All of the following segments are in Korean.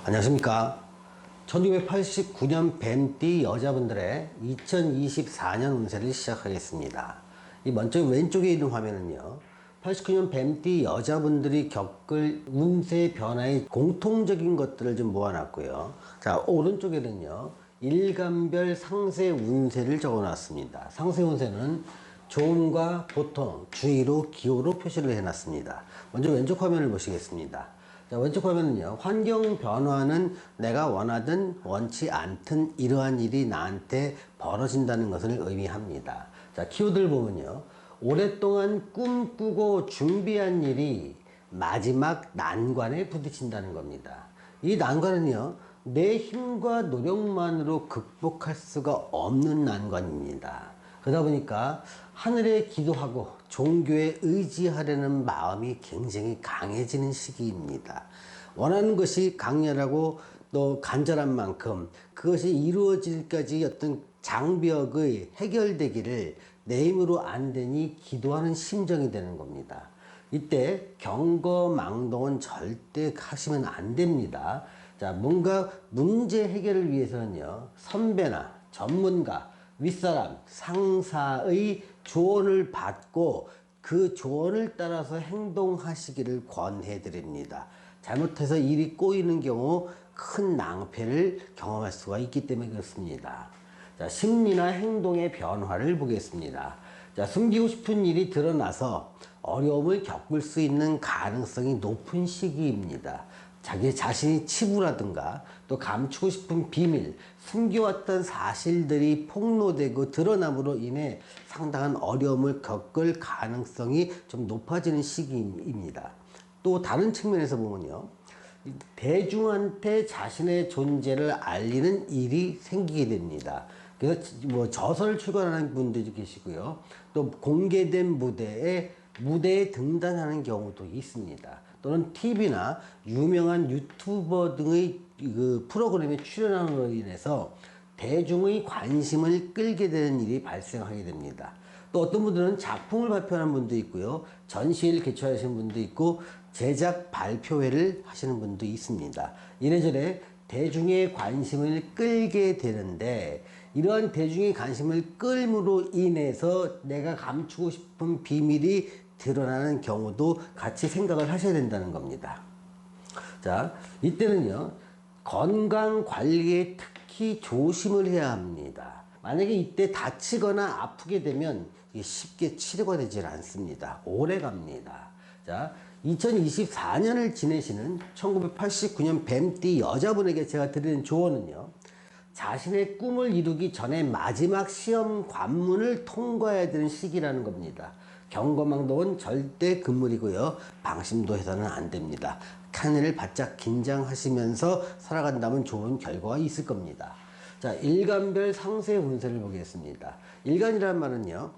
안녕하십니까. 1989년 뱀띠 여자분들의 2024년 운세를 시작하겠습니다. 이 먼저 왼쪽에 있는 화면은요, 89년 뱀띠 여자분들이 겪을 운세 변화의 공통적인 것들을 좀 모아놨고요. 자, 오른쪽에는요, 일간별 상세 운세를 적어놨습니다. 상세 운세는 좋음과 보통, 주의로, 기호로 표시를 해놨습니다. 먼저 왼쪽 화면을 보시겠습니다. 자, 왼쪽 화면은요, 환경 변화는 내가 원하든 원치 않든 이러한 일이 나한테 벌어진다는 것을 의미합니다. 자, 키워드를 보면요, 오랫동안 꿈꾸고 준비한 일이 마지막 난관에 부딪힌다는 겁니다. 이 난관은요, 내 힘과 노력만으로 극복할 수가 없는 난관입니다. 그러다 보니까 하늘에 기도하고 종교에 의지하려는 마음이 굉장히 강해지는 시기입니다. 원하는 것이 강렬하고 또 간절한 만큼 그것이 이루어질까지 어떤 장벽의 해결되기를 내 힘으로 안 되니 기도하는 심정이 되는 겁니다. 이때 경거망동은 절대 하시면 안 됩니다. 자, 뭔가 문제 해결을 위해서는요, 선배나 전문가, 윗사람, 상사의 조언을 받고 그 조언을 따라서 행동하시기를 권해 드립니다. 잘못해서 일이 꼬이는 경우 큰 낭패를 경험할 수가 있기 때문에 그렇습니다. 자, 심리나 행동의 변화를 보겠습니다. 자, 숨기고 싶은 일이 드러나서 어려움을 겪을 수 있는 가능성이 높은 시기입니다. 자기 자신이 치부라든가 또 감추고 싶은 비밀, 숨겨왔던 사실들이 폭로되고 드러남으로 인해 상당한 어려움을 겪을 가능성이 좀 높아지는 시기입니다. 또 다른 측면에서 보면요, 대중한테 자신의 존재를 알리는 일이 생기게 됩니다. 그래서 뭐 저서를 출간하는 분들도 계시고요, 또 공개된 무대에 등단하는 경우도 있습니다. 또는 TV나 유명한 유튜버 등의 그 프로그램에 출연함으로 인해서 대중의 관심을 끌게 되는 일이 발생하게 됩니다. 또 어떤 분들은 작품을 발표하는 분도 있고요, 전시회를 개최하시는 분도 있고, 제작 발표회를 하시는 분도 있습니다. 이래저래 대중의 관심을 끌게 되는데, 이러한 대중의 관심을 끌므로 인해서 내가 감추고 싶은 비밀이 드러나는 경우도 같이 생각을 하셔야 된다는 겁니다. 자, 이때는요, 건강 관리에 특히 조심을 해야 합니다. 만약에 이때 다치거나 아프게 되면 이게 쉽게 치료가 되질 않습니다. 오래 갑니다. 자, 2024년을 지내시는 1989년 뱀띠 여자분에게 제가 드리는 조언은요, 자신의 꿈을 이루기 전에 마지막 시험 관문을 통과해야 되는 시기라는 겁니다. 경거망동은 절대 금물이고요, 방심도 해서는 안 됩니다. 하늘을 바짝 긴장하시면서 살아간다면 좋은 결과가 있을 겁니다. 자, 일간별 상세 운세를 보겠습니다. 일간이란 말은요,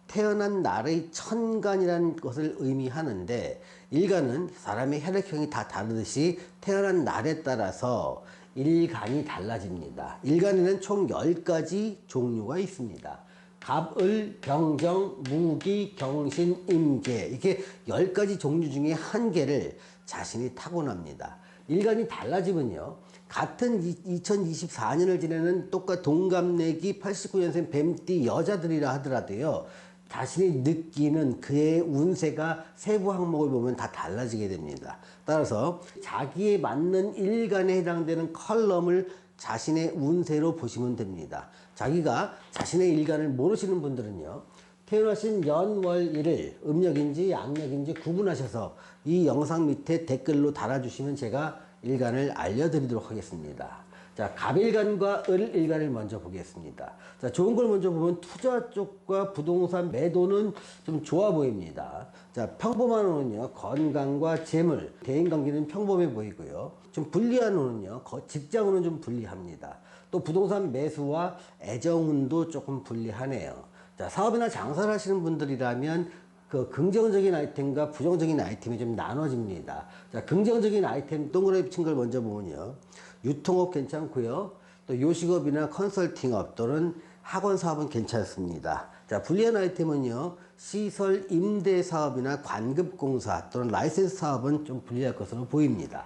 태어난 날의 천간이라는 것을 의미하는데, 일간은 사람의 혈액형이 다 다르듯이 태어난 날에 따라서 일간이 달라집니다. 일간에는 총 10가지 종류가 있습니다. 갑을, 병정, 무기, 경신, 임계, 이렇게 10가지 종류 중에 한 개를 자신이 타고납니다. 일간이 달라지면요, 같은 2024년을 지내는 똑같은 동갑내기 89년생 뱀띠 여자들이라 하더라도요, 자신이 느끼는 그의 운세가 세부 항목을 보면 다 달라지게 됩니다. 따라서 자기에 맞는 일간에 해당되는 컬럼을 자신의 운세로 보시면 됩니다. 자기가 자신의 일간을 모르시는 분들은요, 태어나신 연, 월, 일을 음력인지 양력인지 구분하셔서 이 영상 밑에 댓글로 달아주시면 제가 일간을 알려드리도록 하겠습니다. 자, 갑일간과 을일간을 먼저 보겠습니다. 자, 좋은 걸 먼저 보면 투자 쪽과 부동산 매도는 좀 좋아 보입니다. 자, 평범한 운은요, 건강과 재물, 대인관계는 평범해 보이고요, 좀 불리한 운은요, 직장운은 좀 불리합니다. 또 부동산 매수와 애정운도 조금 불리하네요. 자, 사업이나 장사를 하시는 분들이라면 그 긍정적인 아이템과 부정적인 아이템이 좀 나눠집니다. 자, 긍정적인 아이템 동그라미 친 걸 먼저 보면요, 유통업 괜찮고요, 또 요식업이나 컨설팅업 또는 학원 사업은 괜찮습니다. 자, 불리한 아이템은요, 시설 임대 사업이나 관급공사 또는 라이센스 사업은 좀 불리할 것으로 보입니다.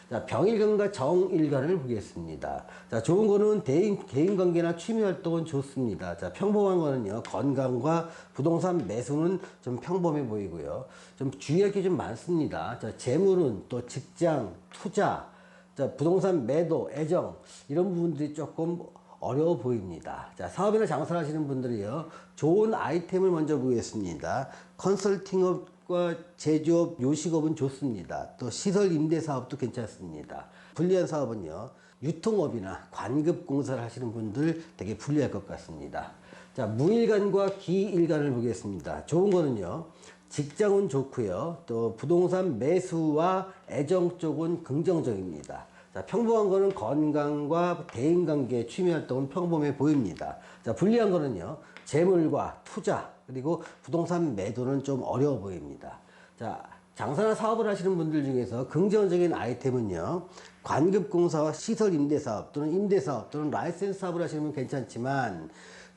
자, 병일간과 정일간을 보겠습니다. 자, 좋은 거는 개인 관계나 취미 활동은 좋습니다. 자, 평범한 거는요, 건강과 부동산 매수는 좀 평범해 보이고요. 좀 주의할 게 좀 많습니다. 자, 재물은 또 직장, 투자, 자, 부동산 매도, 애정, 이런 부분들이 조금 어려워 보입니다. 자, 사업이나 장사를 하시는 분들이요, 좋은 아이템을 먼저 보겠습니다. 컨설팅업과 제조업, 요식업은 좋습니다. 또 시설 임대 사업도 괜찮습니다. 불리한 사업은요, 유통업이나 관급공사를 하시는 분들 되게 불리할 것 같습니다. 자, 무일간과 기일간을 보겠습니다. 좋은 거는요, 직장은 좋고요, 또 부동산 매수와 애정 쪽은 긍정적입니다. 자, 평범한 거는 건강과 대인관계, 취미활동은 평범해 보입니다. 자, 불리한 거는요, 재물과 투자, 그리고 부동산 매도는 좀 어려워 보입니다. 자, 장사나 사업을 하시는 분들 중에서 긍정적인 아이템은요, 관급공사와 시설 임대사업 또는 임대사업 또는 라이센스 사업을 하시는 분 괜찮지만,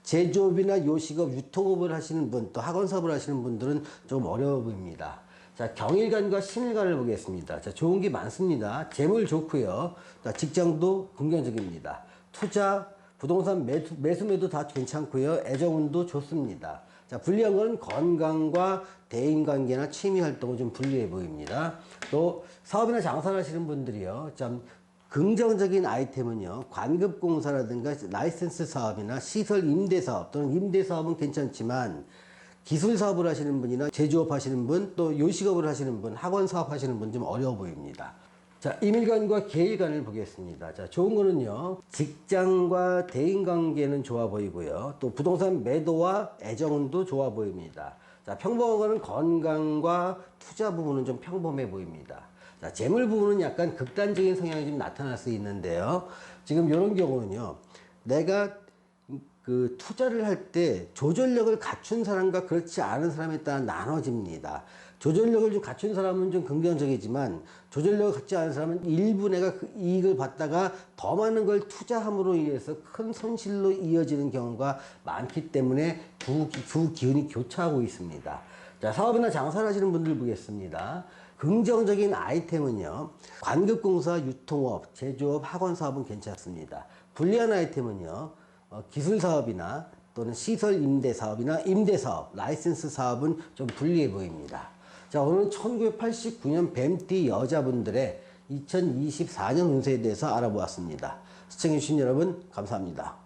제조업이나 요식업, 유통업을 하시는 분, 또 학원 사업을 하시는 분들은 좀 어려워 보입니다. 자, 경일간과 신일간을 보겠습니다. 자, 좋은 게 많습니다. 재물 좋고요. 자, 직장도 긍정적입니다. 투자, 부동산 매수 매도 다 괜찮고요. 애정운도 좋습니다. 자, 불리한 건 건강과 대인관계나 취미 활동은 좀 불리해 보입니다. 또 사업이나 장사를 하시는 분들이요, 참 긍정적인 아이템은요, 관급공사라든가 라이센스 사업이나 시설 임대 사업 또는 임대 사업은 괜찮지만, 기술 사업을 하시는 분이나 제조업 하시는 분, 또 요식업을 하시는 분, 학원 사업 하시는 분 좀 어려워 보입니다. 자, 임일간과 계일간을 보겠습니다. 자, 좋은 거는요, 직장과 대인관계는 좋아 보이고요, 또 부동산 매도와 애정운도 좋아 보입니다. 자, 평범한 거는 건강과 투자 부분은 좀 평범해 보입니다. 자, 재물 부분은 약간 극단적인 성향이 좀 나타날 수 있는데요, 지금 이런 경우는요, 내가 그 투자를 할 때 조절력을 갖춘 사람과 그렇지 않은 사람에 따라 나눠집니다. 조절력을 좀 갖춘 사람은 좀 긍정적이지만, 조절력을 갖지 않은 사람은 일부 내가 그 이익을 받다가 더 많은 걸 투자함으로 인해서 큰 손실로 이어지는 경우가 많기 때문에 두 기운이 교차하고 있습니다. 자, 사업이나 장사를 하시는 분들 보겠습니다. 긍정적인 아이템은요, 관급공사, 유통업, 제조업, 학원 사업은 괜찮습니다. 불리한 아이템은요, 기술 사업이나 또는 시설 임대 사업이나 임대 사업, 라이센스 사업은 좀 불리해 보입니다. 자, 오늘은 1989년 뱀띠 여자분들의 2024년 운세에 대해서 알아보았습니다. 시청해주신 여러분, 감사합니다.